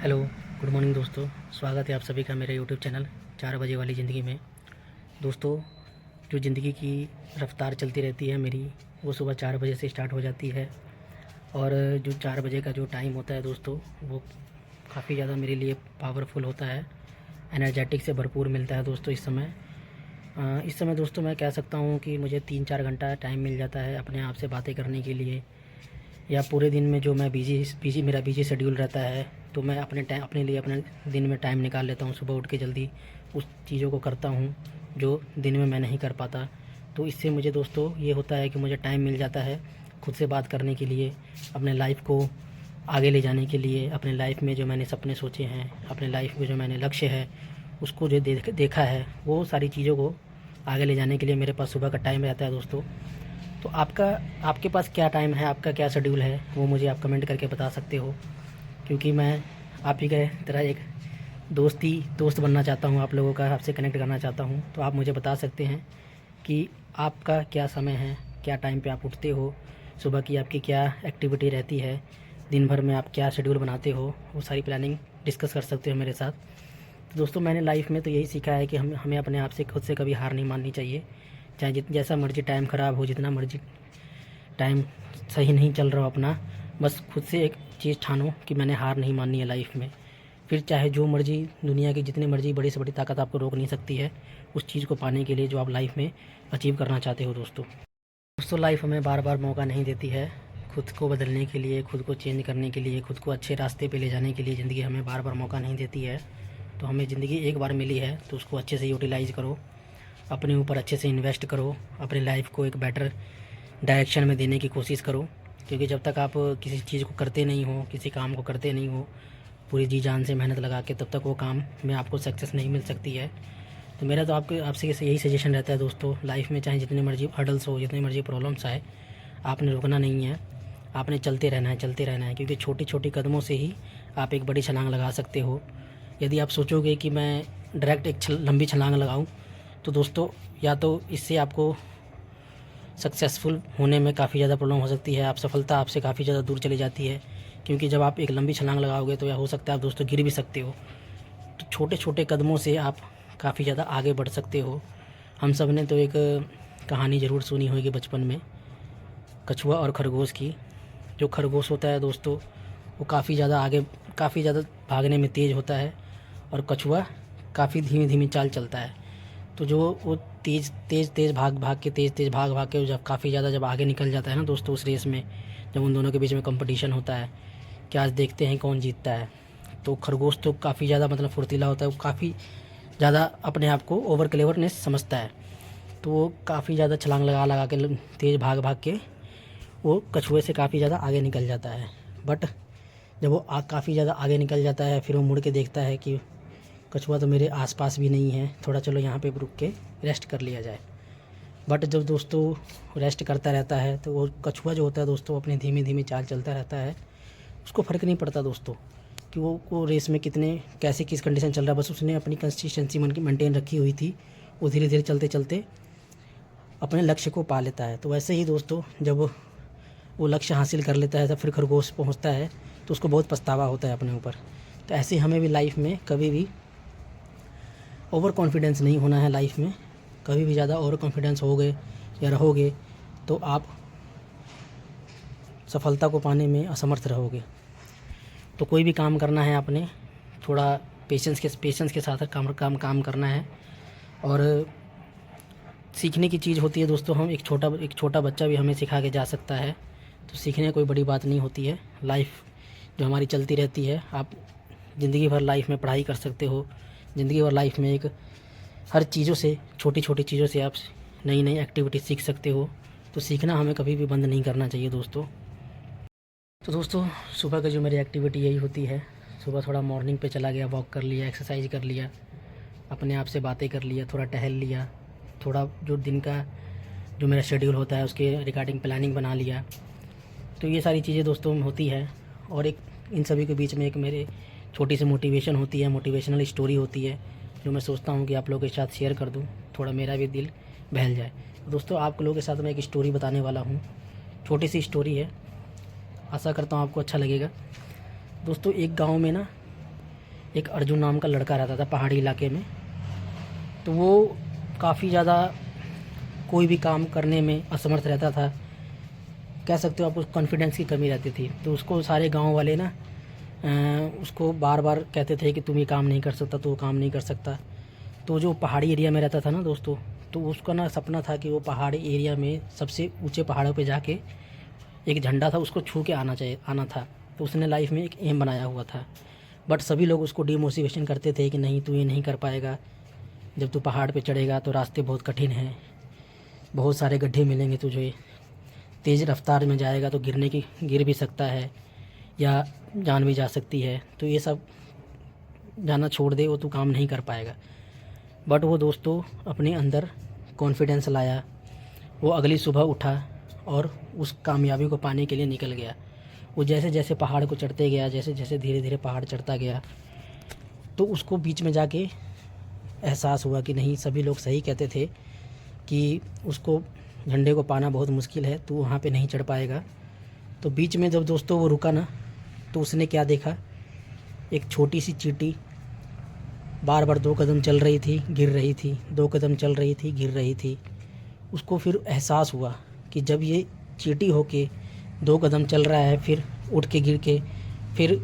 Hello, good morning दोस्तों। स्वागत है आप सभी का मेरे यूट्यूब चैनल 4 बजे वाली ज़िंदगी में। दोस्तों, जो ज़िंदगी की रफ़्तार चलती रहती है मेरी, वो सुबह 4 बजे से स्टार्ट हो जाती है। और जो 4 बजे का जो टाइम होता है दोस्तों, वो काफ़ी ज़्यादा मेरे लिए पावरफुल होता है, एनर्जेटिक से भरपूर मिलता है दोस्तों। इस समय दोस्तों मैं कह सकता हूँ कि मुझे 3-4 घंटा टाइम मिल जाता है अपने आप से बातें करने के लिए, या पूरे दिन में जो मैं बिज़ी शेड्यूल रहता है, तो मैं अपने लिए अपने दिन में टाइम निकाल लेता हूँ। सुबह उठ के जल्दी उस चीज़ों को करता हूँ जो दिन में मैं नहीं कर पाता। तो इससे मुझे दोस्तों ये होता है कि मुझे टाइम मिल जाता है खुद से बात करने के लिए, अपने लाइफ़ को आगे ले जाने के लिए, अपने लाइफ़ में जो मैंने सपने सोचे हैं, अपने लाइफ़ में जो मैंने लक्ष्य है, उसको जो देखा है, वो सारी चीज़ों को आगे ले जाने के लिए मेरे पास सुबह का टाइम रहता है दोस्तों। तो आपके पास क्या टाइम है, आपका क्या शेड्यूल है, वो मुझे आप कमेंट करके बता सकते हो, क्योंकि मैं आप ही की तरह एक दोस्त बनना चाहता हूँ, आप लोगों का आपसे कनेक्ट करना चाहता हूँ। तो आप मुझे बता सकते हैं कि आपका क्या समय है, क्या टाइम पे आप उठते हो, सुबह की आपकी क्या एक्टिविटी रहती है, दिन भर में आप क्या शेड्यूल बनाते हो, वो सारी प्लानिंग डिस्कस कर सकते हो मेरे साथ। तो दोस्तों, मैंने लाइफ़ में तो यही सीखा है कि हमें अपने आप से खुद से कभी हार नहीं माननी चाहिए। चाहे जैसा मर्ज़ी टाइम ख़राब हो, जितना मर्ज़ी टाइम सही नहीं चल रहा हो अपना, बस खुद से एक चीज़ ठानो कि मैंने हार नहीं माननी है लाइफ में। फिर चाहे जो मर्ज़ी दुनिया की जितनी मर्ज़ी बड़ी से बड़ी ताकत आपको रोक नहीं सकती है उस चीज़ को पाने के लिए जो आप लाइफ में अचीव करना चाहते हो दोस्तों लाइफ हमें बार बार मौका नहीं देती है खुद को बदलने के लिए, खुद को चेंज करने के लिए, खुद को अच्छे रास्ते पे ले जाने के लिए। ज़िंदगी हमें बार बार मौका नहीं देती है। तो हमें ज़िंदगी एक बार मिली है तो उसको अच्छे से यूटिलाइज़ करो, अपने ऊपर अच्छे से इन्वेस्ट करो, अपनी लाइफ को एक बेटर डायरेक्शन में देने की कोशिश करो। क्योंकि जब तक आप किसी चीज़ को करते नहीं हो, किसी काम को करते नहीं हो पूरी जी जान से मेहनत लगा के, तब तक वो काम में आपको सक्सेस नहीं मिल सकती है। तो मेरा तो आपसे यही सजेशन रहता है दोस्तों, लाइफ में चाहे जितने मर्जी हर्डल्स हो, जितनी मर्जी प्रॉब्लम्स आए, आपने रुकना नहीं है, आपने चलते रहना है, चलते रहना है। क्योंकि छोटी छोटी कदमों से ही आप एक बड़ी छलांग लगा सकते हो। यदि आप सोचोगे कि मैं डायरेक्ट एक लंबी छलांग लगाऊं, तो दोस्तों या तो इससे आपको सक्सेसफुल होने में काफ़ी ज़्यादा प्रॉब्लम हो सकती है, आप सफलता आपसे काफ़ी ज़्यादा दूर चली जाती है। क्योंकि जब आप एक लंबी छलांग लगाओगे तो या हो सकता है आप दोस्तों गिर भी सकते हो। तो छोटे छोटे कदमों से आप काफ़ी ज़्यादा आगे बढ़ सकते हो। हम सब ने तो एक कहानी ज़रूर सुनी होगी बचपन में, कछुआ और खरगोश की। जो खरगोश होता है दोस्तों, वो काफ़ी ज़्यादा भागने में तेज़ होता है, और कछुआ काफ़ी धीमी धीमी चाल चलता है। तो जो वो तेज़ भाग भाग के जब काफ़ी ज़्यादा जब आगे निकल जाता है ना दोस्तों उस रेस में, जब उन दोनों के बीच में कंपटीशन होता है कि आज देखते हैं कौन जीतता है, तो खरगोश तो काफ़ी ज़्यादा मतलब फुर्तीला होता है, वो काफ़ी ज़्यादा अपने आप को ओवर क्लेवरनेस समझता है। तो वो काफ़ी ज़्यादा छलांग लगा लगा के तेज़ भाग भाग के वो कछुए से काफ़ी ज़्यादा आगे निकल जाता है। बट जब वो काफ़ी ज़्यादा आगे निकल जाता है, फिर वो मुड़ के देखता है कि कछुआ तो मेरे आसपास भी नहीं है, थोड़ा चलो यहाँ पे रुक के रेस्ट कर लिया जाए। बट जब दोस्तों रेस्ट करता रहता है, तो वो कछुआ जो होता है दोस्तों अपनी धीमी धीमी चाल चलता रहता है। उसको फ़र्क नहीं पड़ता दोस्तों कि वो रेस में कैसे किस कंडीशन चल रहा है, बस उसने अपनी कंसिस्टेंसी मेंटेन रखी हुई थी। वो धीरे धीरे चलते चलते अपने लक्ष्य को पा लेता है। तो वैसे ही दोस्तों जब वो लक्ष्य हासिल कर लेता है, तब फिर खरगोश पहुँचता है तो उसको बहुत पछतावा होता है अपने ऊपर। तो ऐसे हमें भी लाइफ में कभी भी ओवर कॉन्फिडेंस नहीं होना है। लाइफ में कभी भी ज़्यादा ओवर कॉन्फिडेंस होगे या रहोगे तो आप सफलता को पाने में असमर्थ रहोगे। तो कोई भी काम करना है आपने, थोड़ा पेशेंस के साथ काम करना है। और सीखने की चीज़ होती है दोस्तों, हम एक छोटा बच्चा भी हमें सिखा के जा सकता है। तो सीखने कोई बड़ी बात नहीं होती है। लाइफ जो हमारी चलती रहती है, आप ज़िंदगी भर लाइफ में पढ़ाई कर सकते हो, ज़िंदगी भर लाइफ में हर चीज़ों से, छोटी छोटी चीज़ों से आप नई नई एक्टिविटी सीख सकते हो। तो सीखना हमें कभी भी बंद नहीं करना चाहिए दोस्तों। तो दोस्तों सुबह की जो मेरी एक्टिविटी यही होती है, सुबह थोड़ा मॉर्निंग पे चला गया, वॉक कर लिया, एक्सरसाइज कर लिया, अपने आप से बातें कर लिया, थोड़ा टहल लिया, थोड़ा जो दिन का जो मेरा शेड्यूल होता है उसके रिगार्डिंग प्लानिंग बना लिया। तो ये सारी चीज़ें दोस्तों होती है। और एक इन सभी के बीच में एक मेरे छोटी सी मोटिवेशन होती है, मोटिवेशनल स्टोरी होती है, जो मैं सोचता हूँ कि आप लोगों के साथ शेयर कर दूँ, थोड़ा मेरा भी दिल बहल जाए। दोस्तों आप लोगों के साथ मैं एक स्टोरी बताने वाला हूँ, छोटी सी स्टोरी है, आशा करता हूँ आपको अच्छा लगेगा। दोस्तों एक गांव में ना एक अर्जुन नाम का लड़का रहता था पहाड़ी इलाके में। तो वो काफ़ी ज़्यादा कोई भी काम करने में असमर्थ रहता था, कह सकते हो आप, उसको कॉन्फिडेंस की कमी रहती थी। तो उसको सारे गांव वाले ना उसको बार बार कहते थे कि तुम ये काम नहीं कर सकता, तो वो काम नहीं कर सकता। तो जो पहाड़ी एरिया में रहता था ना दोस्तों, तो उसका ना सपना था कि वो पहाड़ी एरिया में सबसे ऊंचे पहाड़ों पे जाके एक झंडा था उसको छू के आना था। तो उसने लाइफ में एक एम बनाया हुआ था। बट सभी लोग उसको डिमोटिवेशन करते थे कि नहीं, तू ये नहीं कर पाएगा, जब तू पहाड़ पे चढ़ेगा तो रास्ते बहुत कठिन हैं, बहुत सारे गड्ढे मिलेंगे तुझे, तेज़ रफ्तार में जाएगा तो गिर भी सकता है या जान भी जा सकती है, तो ये सब जाना छोड़ दे, वो तू काम नहीं कर पाएगा। बट वो दोस्तों अपने अंदर कॉन्फिडेंस लाया, वो अगली सुबह उठा और उस कामयाबी को पाने के लिए निकल गया। वो जैसे जैसे पहाड़ को चढ़ते गया, जैसे जैसे धीरे धीरे पहाड़ चढ़ता गया, तो उसको बीच में जाके एहसास हुआ कि नहीं, सभी लोग सही कहते थे कि उसको झंडे को पाना बहुत मुश्किल है, तो वहाँ पे नहीं चढ़ पाएगा। तो बीच में जब दोस्तों वो रुका ना, तो उसने क्या देखा, एक छोटी सी चींटी बार बार 2 कदम चल रही थी, गिर रही थी, 2 कदम चल रही थी, गिर रही थी। उसको फिर एहसास हुआ कि जब ये चींटी होके 2 कदम चल रहा है, फिर उठ के गिर के, फिर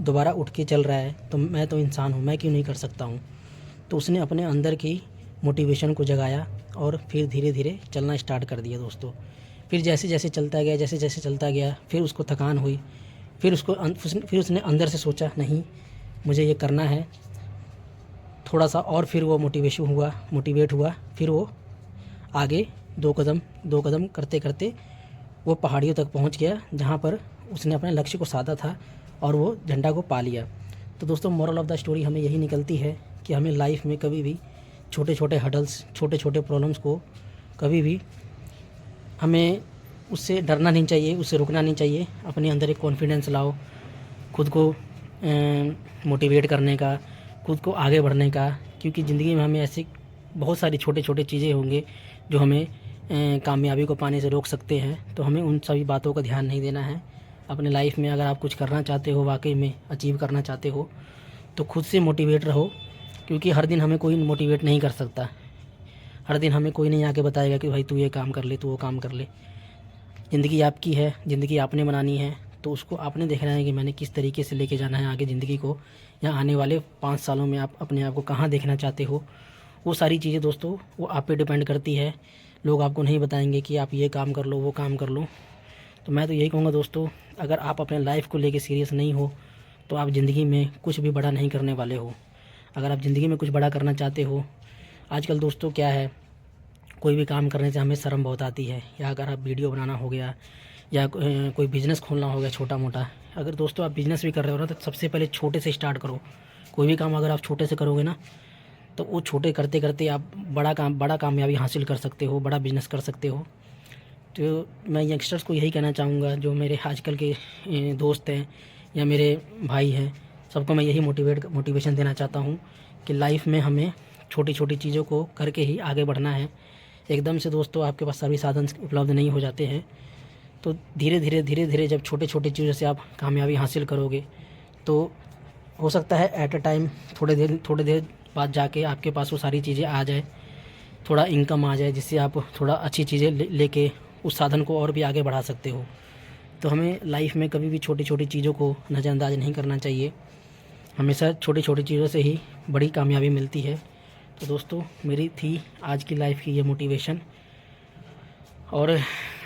दोबारा उठ के चल रहा है, तो मैं तो इंसान हूँ, मैं क्यों नहीं कर सकता हूँ। तो उसने अपने अंदर की मोटिवेशन को जगाया और फिर धीरे धीरे चलना स्टार्ट कर दिया दोस्तों। फिर जैसे जैसे चलता गया, जैसे जैसे चलता गया, फिर उसको थकान हुई, फिर उसने अंदर से सोचा नहीं, मुझे ये करना है थोड़ा सा, और फिर वो मोटिवेट हुआ। फिर वो आगे 2 कदम करते करते वो पहाड़ियों तक पहुंच गया, जहां पर उसने अपने लक्ष्य को साधा था और वो झंडा को पा लिया। तो दोस्तों मोरल ऑफ़ द स्टोरी हमें यही निकलती है कि हमें लाइफ में कभी भी छोटे छोटे हडल्स, छोटे छोटे प्रॉब्लम्स को कभी भी हमें उससे डरना नहीं चाहिए, उससे रुकना नहीं चाहिए। अपने अंदर एक कॉन्फिडेंस लाओ, खुद को मोटिवेट करने का, खुद को आगे बढ़ने का, क्योंकि ज़िंदगी में हमें ऐसी बहुत सारी छोटे छोटे चीज़ें होंगे जो हमें कामयाबी को पाने से रोक सकते हैं। तो हमें उन सभी बातों का ध्यान नहीं देना है। अपने लाइफ में अगर आप कुछ करना चाहते हो, वाकई में अचीव करना चाहते हो, तो खुद से मोटिवेट रहो, क्योंकि हर दिन हमें कोई मोटिवेट नहीं कर सकता। हर दिन हमें कोई नहीं आके बताएगा कि भाई तू ये काम कर ले, तू वो काम कर ले। ज़िंदगी आपकी है, ज़िंदगी आपने बनानी है, तो उसको आपने देखना है कि मैंने किस तरीके से लेके जाना है आगे ज़िंदगी को, या आने वाले 5 सालों में आप अपने आप को कहाँ देखना चाहते हो। वो सारी चीज़ें दोस्तों वो आप पे डिपेंड करती है। लोग आपको नहीं बताएंगे कि आप ये काम कर लो, वो काम कर लो। तो मैं तो यही कहूँगा दोस्तों, अगर आप अपने लाइफ को लेके सीरियस नहीं हो, तो आप ज़िंदगी में कुछ भी बड़ा नहीं करने वाले हो। अगर आप ज़िंदगी में कुछ बड़ा करना चाहते हो, आजकल दोस्तों क्या है, कोई भी काम करने से हमें शर्म बहुत आती है। या अगर आप वीडियो बनाना हो गया, या कोई बिज़नेस खोलना हो गया छोटा मोटा, अगर दोस्तों आप बिज़नेस भी कर रहे हो ना, तो सबसे पहले छोटे से स्टार्ट करो। कोई भी काम अगर आप छोटे से करोगे ना, तो वो छोटे करते करते आप बड़ा कामयाबी हासिल कर सकते हो, बड़ा बिज़नेस कर सकते हो। तो मैं यंगस्टर्स को यही कहना चाहूँगा, जो मेरे आजकल के दोस्त हैं या मेरे भाई हैं, सबको मैं यही मोटिवेशन देना चाहता हूँ कि लाइफ में हमें छोटी छोटी चीज़ों को करके ही आगे बढ़ना है। एकदम से दोस्तों आपके पास सभी साधन उपलब्ध नहीं हो जाते हैं। तो धीरे धीरे जब छोटे छोटे चीज़ों से आप कामयाबी हासिल करोगे, तो हो सकता है एट अ टाइम थोड़े देर बाद जाके आपके पास वो सारी चीज़ें आ जाए, थोड़ा इनकम आ जाए, जिससे आप थोड़ा अच्छी चीज़ें लेके उस साधन को और भी आगे बढ़ा सकते हो। तो हमें लाइफ में कभी भी छोटी छोटी चीज़ों को नज़रअंदाज नहीं करना चाहिए। हमेशा छोटी छोटी चीज़ों से ही बड़ी कामयाबी मिलती है। तो दोस्तों मेरी थी आज की लाइफ की ये मोटिवेशन, और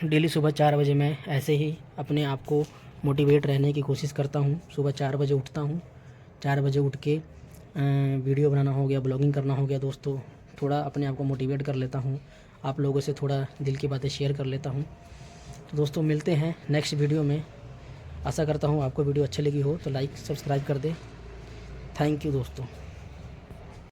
डेली सुबह 4 बजे मैं ऐसे ही अपने आप को मोटिवेट रहने की कोशिश करता हूँ। सुबह 4 बजे उठता हूँ, 4 बजे उठ के वीडियो बनाना हो गया, ब्लॉगिंग करना हो गया दोस्तों, थोड़ा अपने आप को मोटिवेट कर लेता हूँ, आप लोगों से थोड़ा दिल की बातें शेयर कर लेता हूँ। तो दोस्तों मिलते हैं नेक्स्ट वीडियो में। आशा करता हूँ आपको वीडियो अच्छी लगी हो तो लाइक सब्सक्राइब कर दे। थैंक यू दोस्तों।